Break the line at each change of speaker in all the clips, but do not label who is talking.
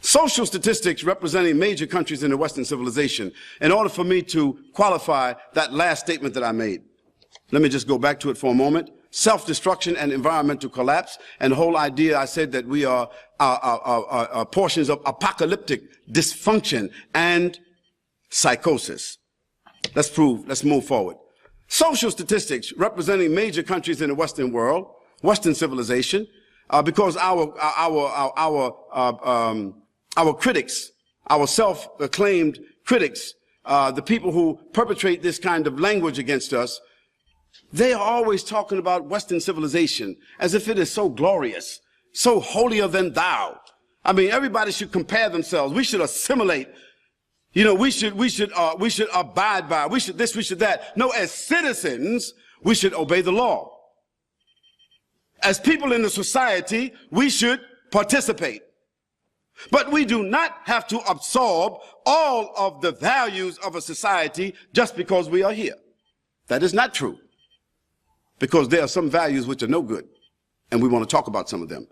Social statistics representing major countries in the Western civilization. In order for me to qualify that last statement that I made, let me just go back to it for a moment. Self-destruction and environmental collapse, and the whole idea I said that we are portions of apocalyptic dysfunction and psychosis. Let's move forward. Social statistics representing major countries in the Western world, Western civilization, because our critics, our self-acclaimed critics, the people who perpetrate this kind of language against us, they are always talking about Western civilization as if it is so glorious, so holier than thou. I mean, everybody should compare themselves. We should assimilate. You know, we should abide by. We should this, we should that. No, as citizens, we should obey the law. As people in the society, we should participate. But we do not have to absorb all of the values of a society just because we are here. That is not true. Because there are some values which are no good, and we want to talk about some of them.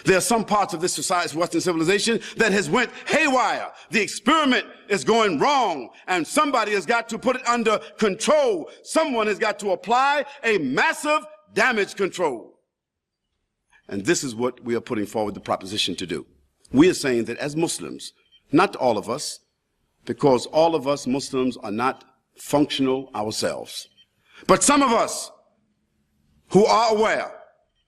There are some parts of this society, Western civilization, that has went haywire. The experiment is going wrong, and somebody has got to put it under control. Someone has got to apply a massive damage control. And this is what we are putting forward the proposition to do. We are saying that as Muslims, not all of us, because all of us Muslims are not functional ourselves, but some of us who are aware,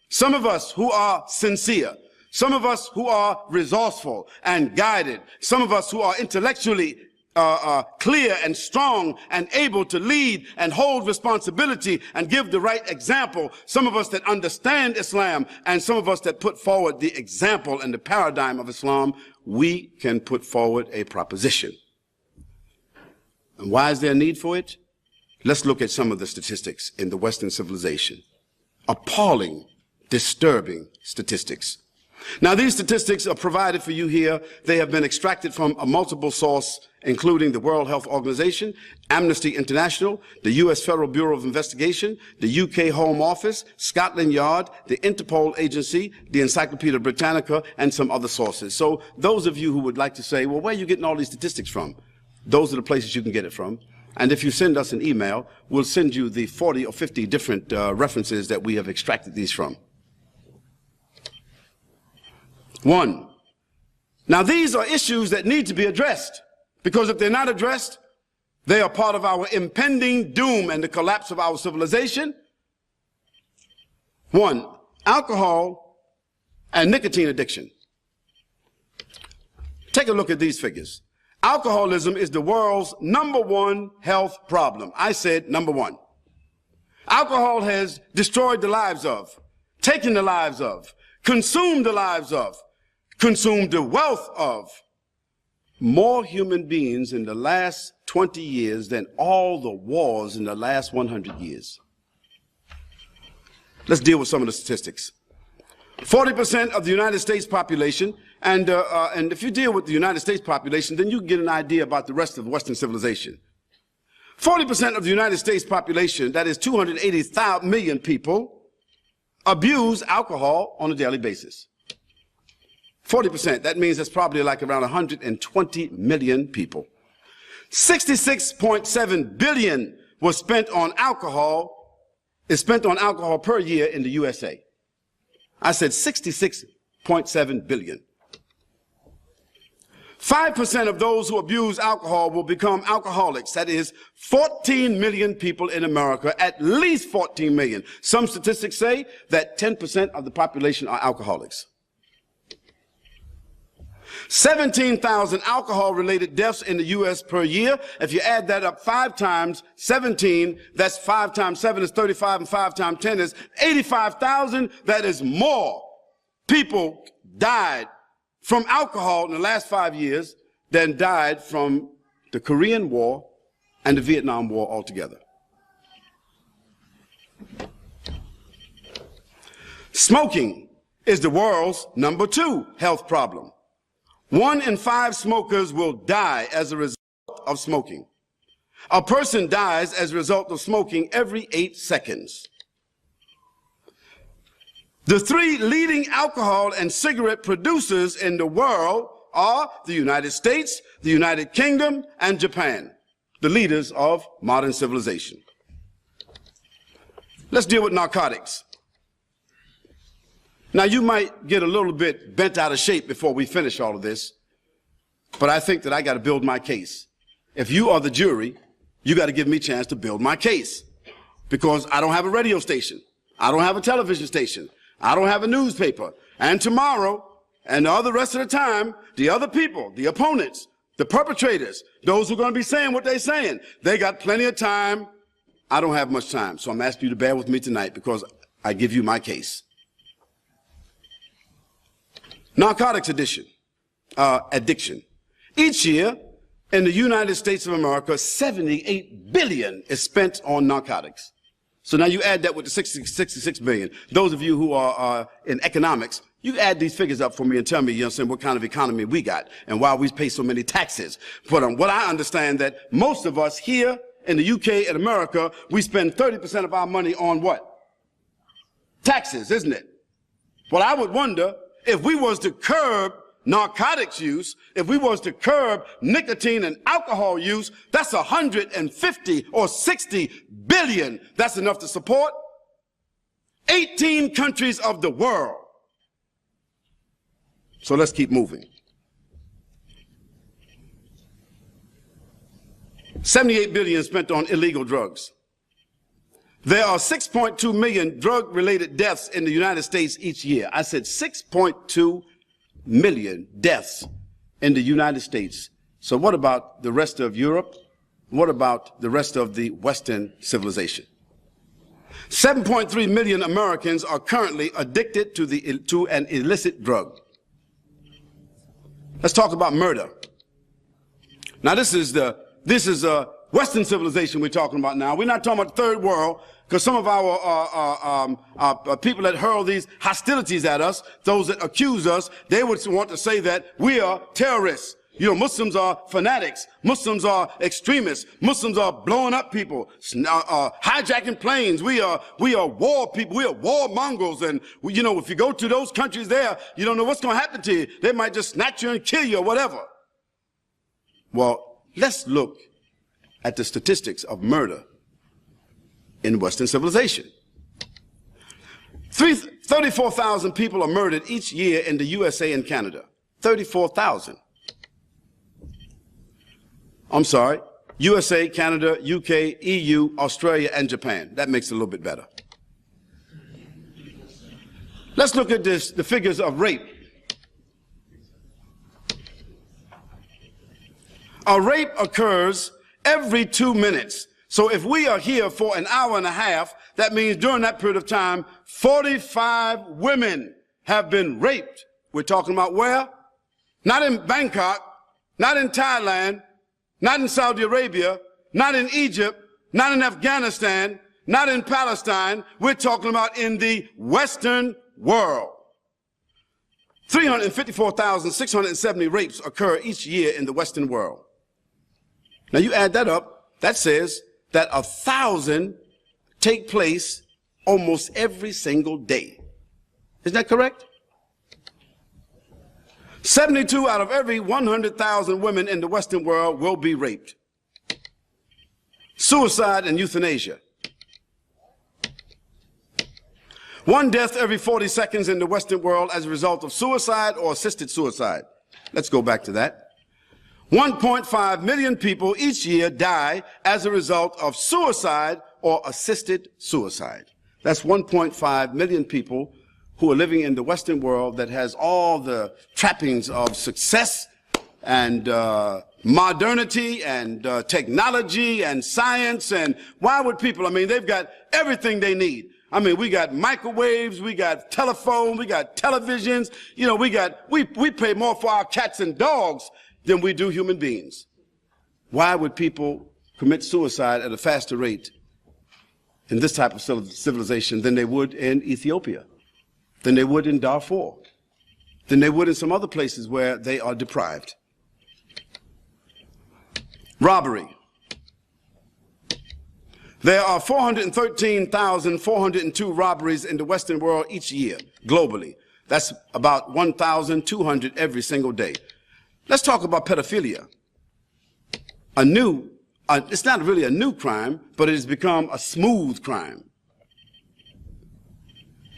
some of us who are sincere, some of us who are resourceful and guided, some of us who are intellectually clear and strong and able to lead and hold responsibility and give the right example, some of us that understand Islam, and some of us that put forward the example and the paradigm of Islam, we can put forward a proposition. And why is there a need for it? Let's look at some of the statistics in the Western civilization. Appalling, disturbing statistics. Now, these statistics are provided for you here. They have been extracted from a multiple source, including the World Health Organization, Amnesty International, the U.S. Federal Bureau of Investigation, the U.K. Home Office, Scotland Yard, the Interpol Agency, the Encyclopedia Britannica, and some other sources. So those of you who would like to say, well, where are you getting all these statistics from? Those are the places you can get it from. And if you send us an email, we'll send you the 40 or 50 different references that we have extracted these from. 1. Now, these are issues that need to be addressed, because if they're not addressed, they are part of our impending doom and the collapse of our civilization. 1. Alcohol and nicotine addiction. Take a look at these figures. Alcoholism is the world's #1 health problem. I said #1. Alcohol has destroyed the lives of, taken the lives of, consumed the lives of, consumed the wealth of more human beings in the last 20 years than all the wars in the last 100 years. Let's deal with some of the statistics. 40% of the United States population, and if you deal with the United States population, then you get an idea about the rest of Western civilization. 40% of the United States population, that is 280 million people, abuse alcohol on a daily basis. 40%, that means it's probably like around 120 million people. 66.7 billion was spent on alcohol, is spent on alcohol per year in the USA. I said 66.7 billion. 5% of those who abuse alcohol will become alcoholics. That is 14 million people in America, at least 14 million. Some statistics say that 10% of the population are alcoholics. 17,000 alcohol-related deaths in the U.S. per year. If you add that up 5 times 17, that's 5 times 7 is 35, and 5 times 10 is 85,000. That is more people died from alcohol in the last 5 years than died from the Korean War and the Vietnam War altogether. Smoking is the world's #2 health problem. 1 in 5 smokers will die as a result of smoking. A person dies as a result of smoking every 8 seconds. The 3 leading alcohol and cigarette producers in the world are the United States, the United Kingdom, and Japan, the leaders of modern civilization. Let's deal with narcotics. Now, you might get a little bit bent out of shape before we finish all of this, but I think that I got to build my case. If you are the jury, you got to give me a chance to build my case, because I don't have a radio station. I don't have a television station. I don't have a newspaper. And tomorrow, and the rest of the time, the other people, the opponents, the perpetrators, those who are going to be saying what they're saying, they got plenty of time. I don't have much time, so I'm asking you to bear with me tonight because I give you my case. Narcotics addiction. Each year in the United States of America, $78 billion is spent on narcotics. So now you add that with the 66 billion. Those of you who are in economics, you add these figures up for me and tell me, you know, what kind of economy we got and why we pay so many taxes. But what I understand that most of us here in the UK and America, we spend 30% of our money on what? Taxes, isn't it? Well, I would wonder if we was to curb narcotics use, if we was to curb nicotine and alcohol use, that's 150 or 60 billion. That's enough to support 18 countries of the world. So let's keep moving. 78 billion spent on illegal drugs. There are 6.2 million drug-related deaths in the United States each year. I said 6.2 million deaths in the United States. So what about the rest of Europe? What about the rest of the Western civilization? 7.3 million Americans are currently addicted to an illicit drug. Let's talk about murder. Now this is Western civilization we're talking about now. We're not talking about the third world, because some of our people that hurl these hostilities at us, those that accuse us, they would want to say that we are terrorists. You know, Muslims are fanatics. Muslims are extremists. Muslims are blowing up people, hijacking planes. We are war people. We are war mongrels. And, you know, if you go to those countries there, you don't know what's going to happen to you. They might just snatch you and kill you or whatever. Well, let's look at the statistics of murder in Western civilization. 34,000 people are murdered each year in the USA and Canada. 34,000. I'm sorry, USA, Canada, UK, EU, Australia, and Japan. That makes it a little bit better. Let's look at the figures of rape. A rape occurs every 2 minutes. So if we are here for an hour and a half, that means during that period of time, 45 women have been raped. We're talking about where? Not in Bangkok, not in Thailand, not in Saudi Arabia, not in Egypt, not in Afghanistan, not in Palestine. We're talking about in the Western world. 354,670 rapes occur each year in the Western world. Now you add that up, that says that 1,000 take place almost every single day. Isn't that correct? 72 out of every 100,000 women in the Western world will be raped. Suicide and euthanasia. 1 death every 40 seconds in the Western world as a result of suicide or assisted suicide. Let's go back to that. 1.5 million people each year die as a result of suicide or assisted suicide. That's 1.5 million people who are living in the Western world that has all the trappings of success and modernity and technology and science. And why would people, I mean, they've got everything they need. I mean, we got microwaves, we got telephone, we got televisions, you know, we pay more for our cats and dogs than we do human beings. Why would people commit suicide at a faster rate in this type of civilization than they would in Ethiopia, than they would in Darfur, than they would in some other places where they are deprived? Robbery. There are 413,402 robberies in the Western world each year, globally. That's about 1,200 every single day. Let's talk about pedophilia. It's not really a new crime, but it has become a smooth crime.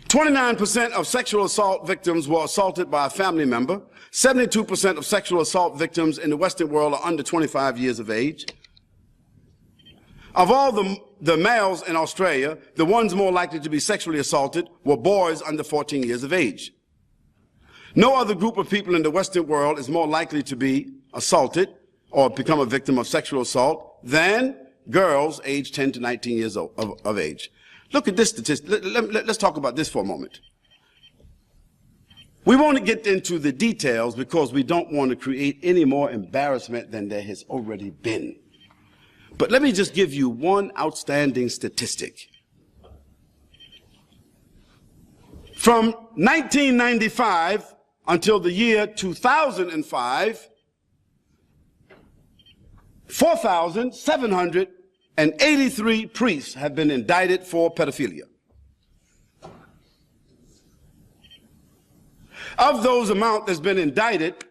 29% of sexual assault victims were assaulted by a family member. 72% of sexual assault victims in the Western world are under 25 years of age. Of all the males in Australia, the ones more likely to be sexually assaulted were boys under 14 years of age. No other group of people in the Western world is more likely to be assaulted or become a victim of sexual assault than girls aged 10 to 19 years of age. Look at this statistic. Let's talk about this for a moment. We won't get into the details because we don't want to create any more embarrassment than there has already been. But let me just give you one outstanding statistic. From 1995 until the year 2005, 4,783 priests have been indicted for pedophilia. Of those amount that's been indicted,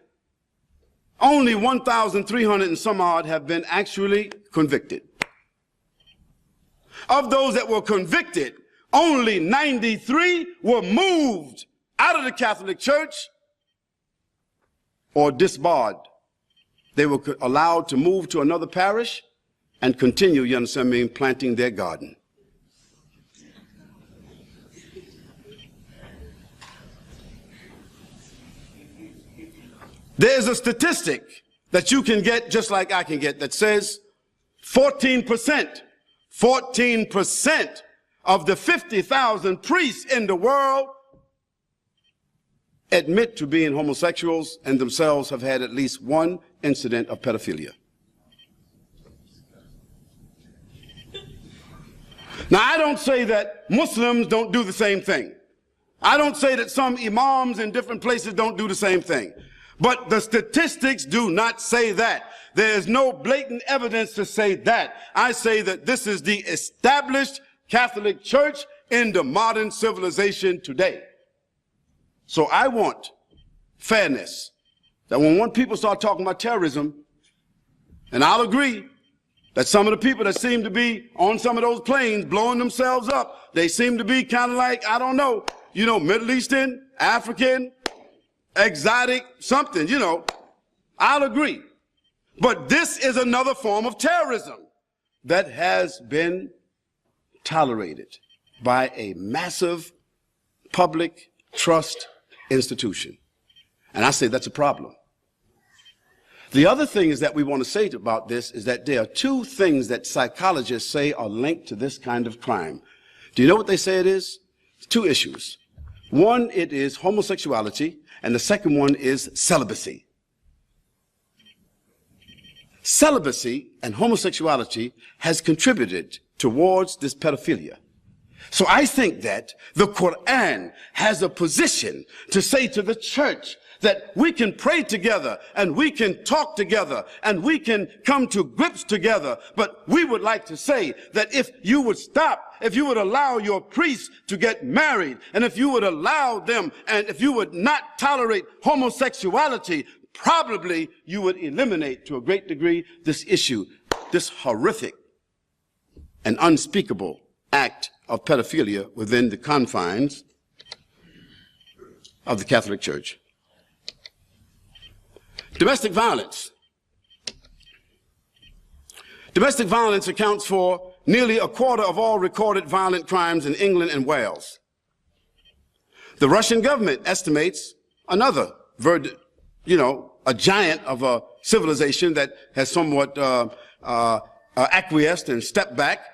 only 1,300 and some odd have been actually convicted. Of those that were convicted, only 93 were moved out of the Catholic Church or disbarred. They were allowed to move to another parish and continue, you understand me, planting their garden. There's a statistic that you can get just like I can get that says 14% of the 50,000 priests in the world admit to being homosexuals and themselves have had at least one incident of pedophilia. Now, I don't say that Muslims don't do the same thing. I don't say that some imams in different places don't do the same thing. But the statistics do not say that. There is no blatant evidence to say that. I say that this is the established Catholic Church in the modern civilization today. So I want fairness, that when people start talking about terrorism, and I'll agree that some of the people that seem to be on some of those planes blowing themselves up, they seem to be kind of like, I don't know, Middle Eastern, African, exotic, something, I'll agree. But this is another form of terrorism that has been tolerated by a massive public trust institution. And I say that's a problem. The other thing is that we want to say about this is that there are two things that psychologists say are linked to this kind of crime. Do you know what they say it is? Two issues. One, it is homosexuality, and the second one is celibacy. Celibacy and homosexuality has contributed towards this pedophilia. So I think that the Quran has a position to say to the church that we can pray together and we can talk together and we can come to grips together. But we would like to say that if you would stop, if you would allow your priests to get married, and if you would allow them, and if you would not tolerate homosexuality, probably you would eliminate to a great degree this issue, this horrific and unspeakable act of pedophilia within the confines of the Catholic Church. Domestic violence. Domestic violence accounts for nearly a quarter of all recorded violent crimes in England and Wales. The Russian government estimates another, a giant of a civilization that has somewhat acquiesced and stepped back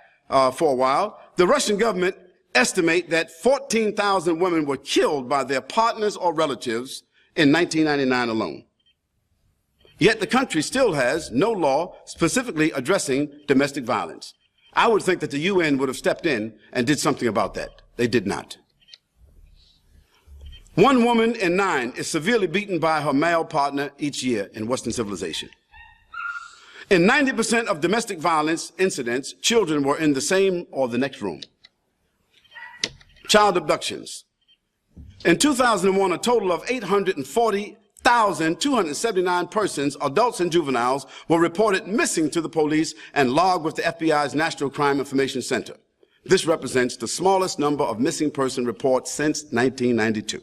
for a while. The Russian government estimate that 14,000 women were killed by their partners or relatives in 1999 alone. Yet the country still has no law specifically addressing domestic violence. I would think that the UN would have stepped in and did something about that. They did not. 1 woman in 9 is severely beaten by her male partner each year in Western civilization. In 90% of domestic violence incidents, children were in the same or the next room. Child abductions. In 2001, a total of 1,279 persons, adults and juveniles, were reported missing to the police and logged with the FBI's National Crime Information Center. This represents the smallest number of missing person reports since 1992.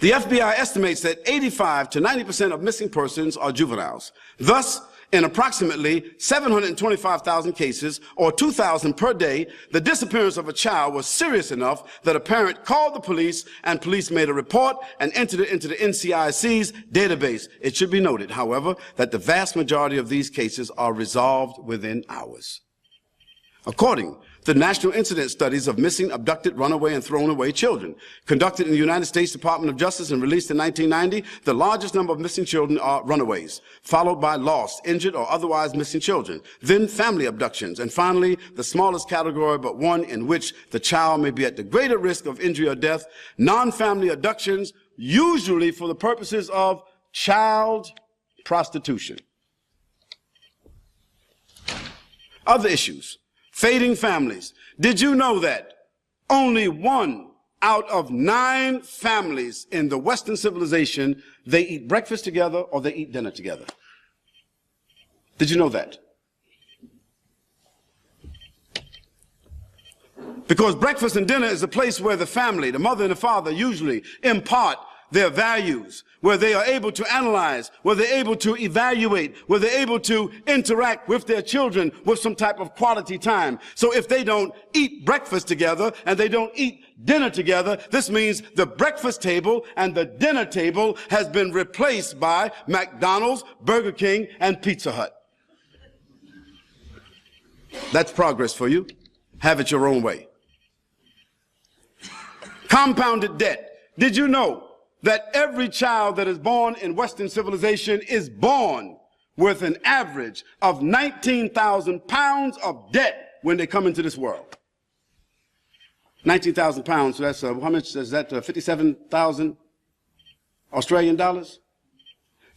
The FBI estimates that 85 to 90% of missing persons are juveniles. Thus, in approximately 725,000 cases, or 2,000 per day, the disappearance of a child was serious enough that a parent called the police and police made a report and entered it into the NCIC's database. It should be noted, however, that the vast majority of these cases are resolved within hours. According to the National Incident Studies of Missing, Abducted, Runaway, and Thrown Away Children, conducted in the United States Department of Justice and released in 1990, the largest number of missing children are runaways, followed by lost, injured, or otherwise missing children, then family abductions, and finally, the smallest category, but one in which the child may be at the greater risk of injury or death, non-family abductions, usually for the purposes of child prostitution. Other issues. Fading families. Did you know that only 1 out of 9 families in the Western civilization, they eat breakfast together or they eat dinner together? Did you know that? Because breakfast and dinner is a place where the family, the mother and the father, usually impart their values, where they are able to analyze, where they're able to evaluate, where they're able to interact with their children with some type of quality time. So if they don't eat breakfast together and they don't eat dinner together, this means the breakfast table and the dinner table has been replaced by McDonald's, Burger King, and Pizza Hut. That's progress for you. Have it your own way. Compounded debt. Did you know that every child that is born in Western civilization is born with an average of 19,000 pounds of debt when they come into this world? 19,000 pounds, so that's, how much is that, 57,000 Australian dollars?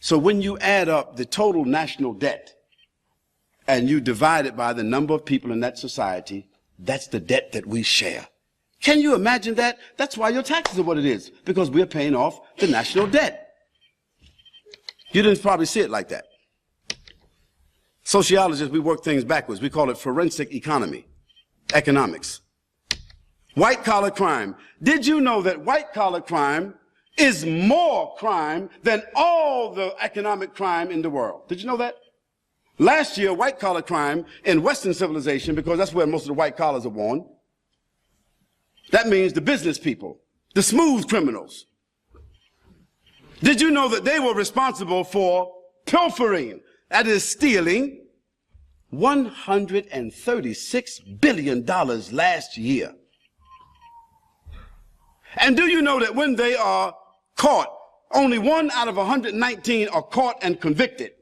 So when you add up the total national debt and you divide it by the number of people in that society, that's the debt that we share. Can you imagine that? That's why your taxes are what it is, because we're paying off the national debt. You didn't probably see it like that. Sociologists, we work things backwards. We call it forensic economics. White-collar crime. Did you know that white-collar crime is more crime than all the economic crime in the world? Did you know that? Last year, white-collar crime in Western civilization, because that's where most of the white collars are born, that means the business people, the smooth criminals. Did you know that they were responsible for pilfering, that is stealing, $136 billion last year? And do you know that when they are caught, only 1 out of 119 are caught and convicted?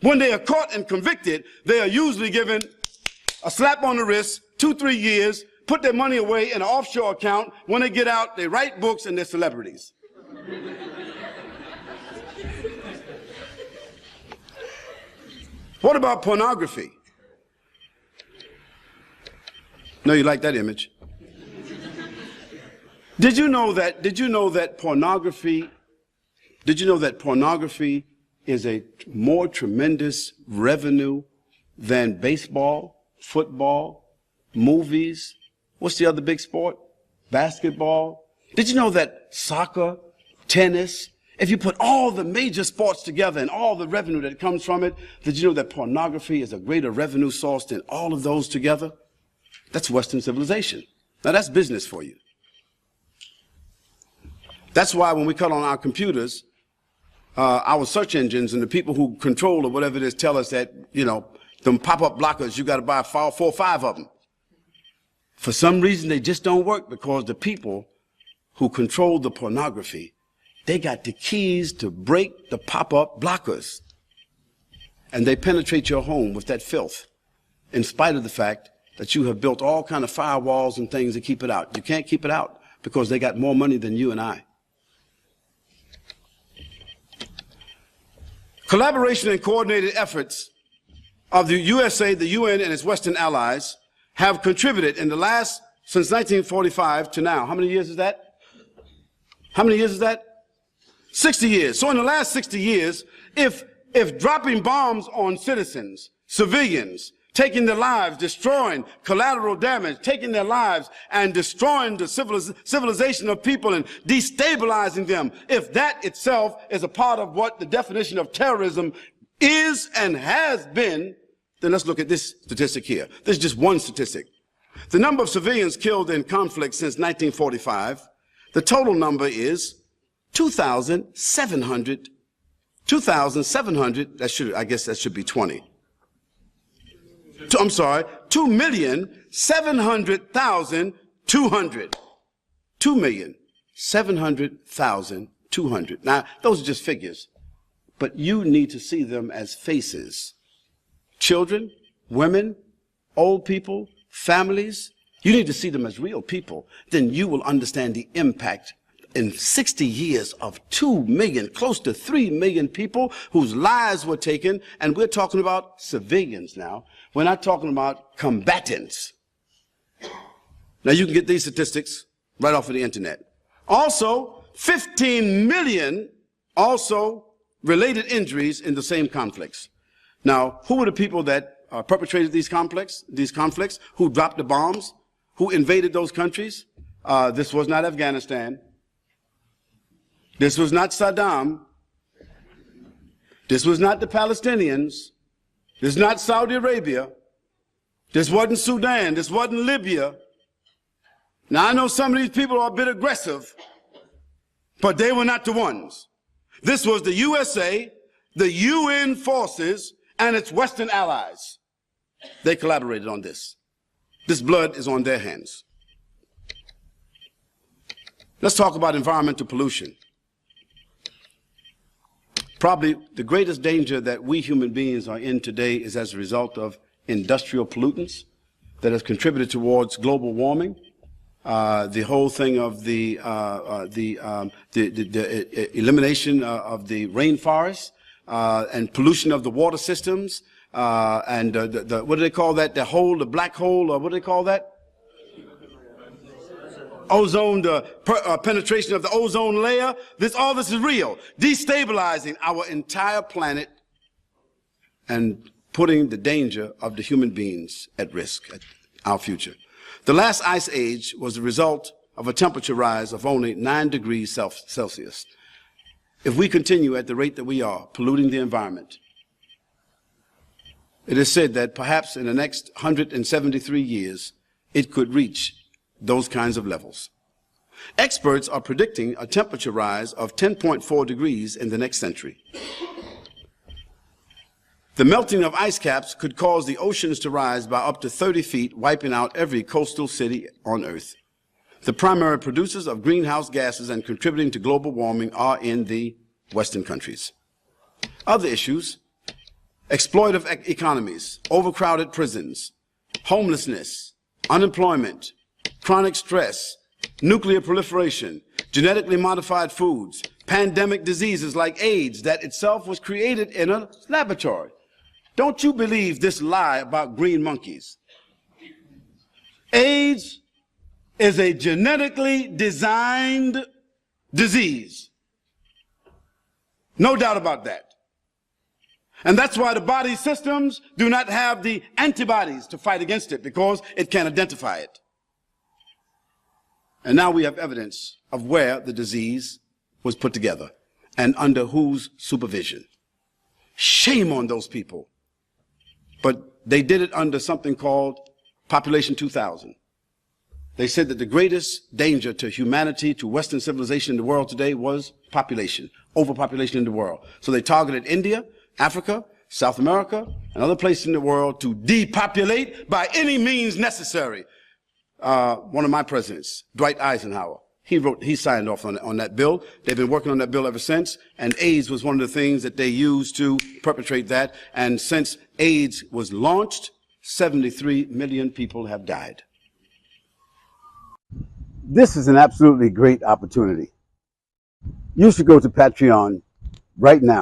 When they are caught and convicted, they are usually given a slap on the wrist, 2-3 years, put their money away in an offshore account. When they get out, they write books and they're celebrities. What about pornography? No, you like that image. Did you know that pornography is a more tremendous revenue than baseball, football, movies? What's the other big sport? Basketball. Did you know that soccer, tennis, if you put all the major sports together and all the revenue that comes from it, did you know that pornography is a greater revenue source than all of those together? That's Western civilization. Now that's business for you. That's why when we cut on our computers, our search engines and the people who control or whatever it is tell us that, them pop-up blockers, you got to buy 4 or 5 of them. For some reason, they just don't work because the people who control the pornography, they got the keys to break the pop-up blockers. And they penetrate your home with that filth, in spite of the fact that you have built all kind of firewalls and things to keep it out. You can't keep it out because they got more money than you and I. Collaboration and coordinated efforts of the USA, the UN, and its Western allies have contributed in the last, since 1945 to now. How many years is that? How many years is that? 60 years. So in the last 60 years, if dropping bombs on citizens, civilians, taking their lives, destroying collateral damage, taking their lives and destroying the civilization of people and destabilizing them, if that itself is a part of what the definition of terrorism is and has been, then let's look at this statistic here. This is just one statistic. The number of civilians killed in conflict since 1945, the total number is 2,700, I guess that should be 20. I'm sorry, 2,700,200. 2,700,200. Now, those are just figures, but you need to see them as faces. Children, women, old people, families, you need to see them as real people. Then you will understand the impact in 60 years of 2 million, close to 3 million people whose lives were taken, and we're talking about civilians now. We're not talking about combatants. Now you can get these statistics right off of the internet. Also, 15 million related injuries in the same conflicts. Now, who were the people that perpetrated these conflicts, who dropped the bombs, who invaded those countries? This was not Afghanistan. This was not Saddam. This was not the Palestinians. This is not Saudi Arabia. This wasn't Sudan. This wasn't Libya. Now, I know some of these people are a bit aggressive, but they were not the ones. This was the USA, the UN forces, and its Western allies. They collaborated on this. This blood is on their hands. Let's talk about environmental pollution. Probably the greatest danger that we human beings are in today is as a result of industrial pollutants that has contributed towards global warming. The whole thing of the elimination of the rainforest and pollution of the water systems and what do they call that? The black hole, or what do they call that? Ozone, penetration of the ozone layer. All this is real. Destabilizing our entire planet and putting the danger of the human beings at risk, at our future. The last ice age was the result of a temperature rise of only 9 degrees Celsius. If we continue at the rate that we are, polluting the environment, it is said that perhaps in the next 173 years, it could reach those kinds of levels. Experts are predicting a temperature rise of 10.4 degrees in the next century. The melting of ice caps could cause the oceans to rise by up to 30 feet, wiping out every coastal city on Earth. The primary producers of greenhouse gases and contributing to global warming are in the Western countries. Other issues: exploitive economies, overcrowded prisons, homelessness, unemployment, chronic stress, nuclear proliferation, genetically modified foods, pandemic diseases like AIDS that itself was created in a laboratory. Don't you believe this lie about green monkeys? AIDS is a genetically designed disease. No doubt about that. And that's why the body systems do not have the antibodies to fight against it, because it can't identify it. And now we have evidence of where the disease was put together and under whose supervision. Shame on those people. But they did it under something called Population 2000. They said that the greatest danger to humanity, to Western civilization in the world today was population, overpopulation in the world. So they targeted India, Africa, South America, and other places in the world to depopulate by any means necessary. One of my presidents, Dwight Eisenhower, he signed off on that bill. They've been working on that bill ever since, and AIDS was one of the things that they used to perpetrate that. And since AIDS was launched, 73 million people have died. This is an absolutely great opportunity. You should go to Patreon right now.